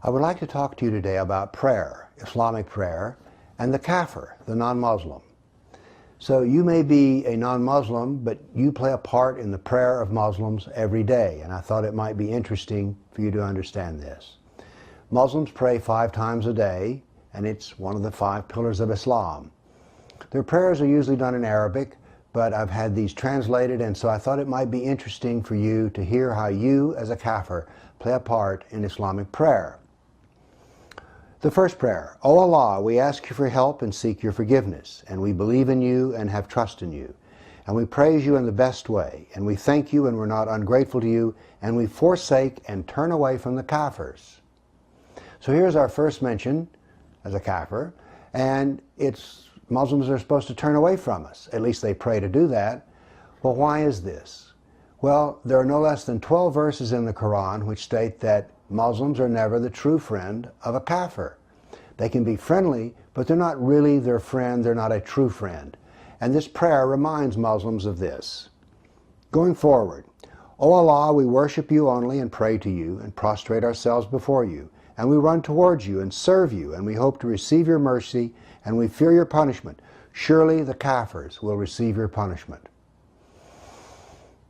I would like to talk to you today about prayer, Islamic prayer, and the Kafir, the non-Muslim. So you may be a non-Muslim, but you play a part in the prayer of Muslims every day, and I thought it might be interesting for you to understand this. Muslims pray 5 times a day, and it's one of the 5 pillars of Islam. Their prayers are usually done in Arabic, but I've had these translated, and so I thought it might be interesting for you to hear how you, as a Kafir, play a part in Islamic prayer. The first prayer: O Allah, we ask you for help and seek your forgiveness, and we believe in you and have trust in you, and we praise you in the best way, and we thank you and we're not ungrateful to you, and we forsake and turn away from the Kafirs. So here's our first mention as a Kafir, and it's Muslims are supposed to turn away from us. At least they pray to do that. Well, why is this? Well, there are no less than 12 verses in the Quran which state that Muslims are never the true friend of a Kafir. They can be friendly, but they're not really their friend. They're not a true friend. And this prayer reminds Muslims of this. Going forward, O Allah, we worship you only and pray to you and prostrate ourselves before you. And we run towards you and serve you, and we hope to receive your mercy, and we fear your punishment. Surely the Kafirs will receive your punishment.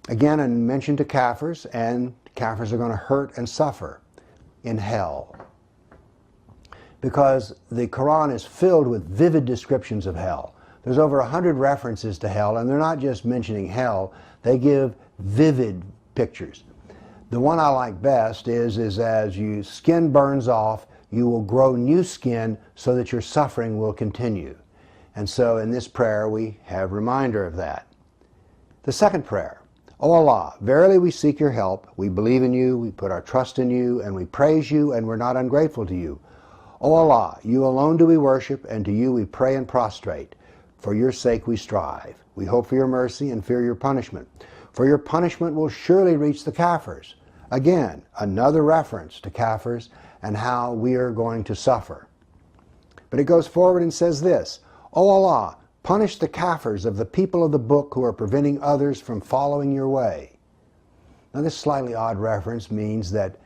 Again, I mentioned to Kafirs, and Kafirs are going to hurt and suffer in hell, because the Quran is filled with vivid descriptions of hell. There's over 100 references to hell, and they're not just mentioning hell, they give vivid pictures. The one I like best is as your skin burns off, you will grow new skin so that your suffering will continue. And so in this prayer we have a reminder of that. The second prayer: O Allah, verily we seek your help, we believe in you, we put our trust in you, and we praise you, and we're not ungrateful to you. O Allah, you alone do we worship, and to you we pray and prostrate. For your sake we strive. We hope for your mercy and fear your punishment. For your punishment will surely reach the Kafirs. Again, another reference to Kafirs and how we are going to suffer. But it goes forward and says this: O Allah, punish the Kafirs of the people of the book who are preventing others from following your way. Now this slightly odd reference means that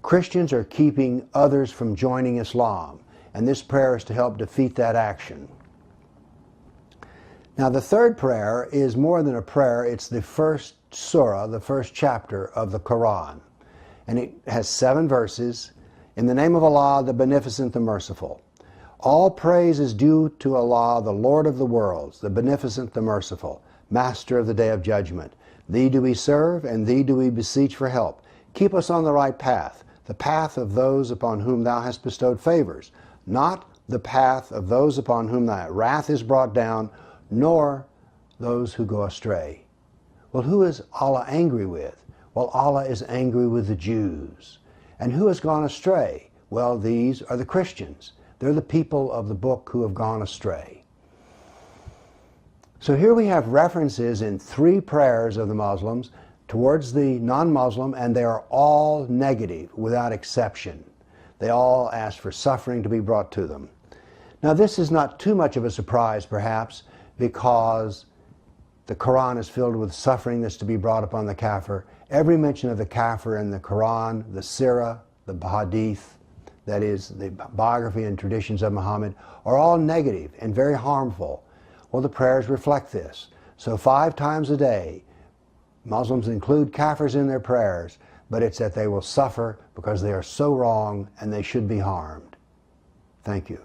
Christians are keeping others from joining Islam, and this prayer is to help defeat that action. Now the third prayer is more than a prayer, it's the first surah, the first chapter of the Quran. And it has 7 verses. In the name of Allah, the Beneficent, the Merciful. All praise is due to Allah, the Lord of the worlds, the Beneficent, the Merciful, Master of the Day of Judgment. Thee do we serve, and Thee do we beseech for help. Keep us on the right path, the path of those upon whom Thou hast bestowed favors, not the path of those upon whom Thy wrath is brought down, nor those who go astray. Well, who is Allah angry with? Well, Allah is angry with the Jews. And who has gone astray? Well, these are the Christians. They're the people of the book who have gone astray. So here we have references in 3 prayers of the Muslims towards the non-Muslim, and they are all negative without exception. They all ask for suffering to be brought to them. Now this is not too much of a surprise perhaps, because the Quran is filled with suffering that's to be brought upon the Kafir. Every mention of the Kafir in the Quran, the Sirah, the Hadith, that is, the biography and traditions of Muhammad, are all negative and very harmful. Well, the prayers reflect this. So 5 times a day, Muslims include Kafirs in their prayers, but it's that they will suffer because they are so wrong and they should be harmed. Thank you.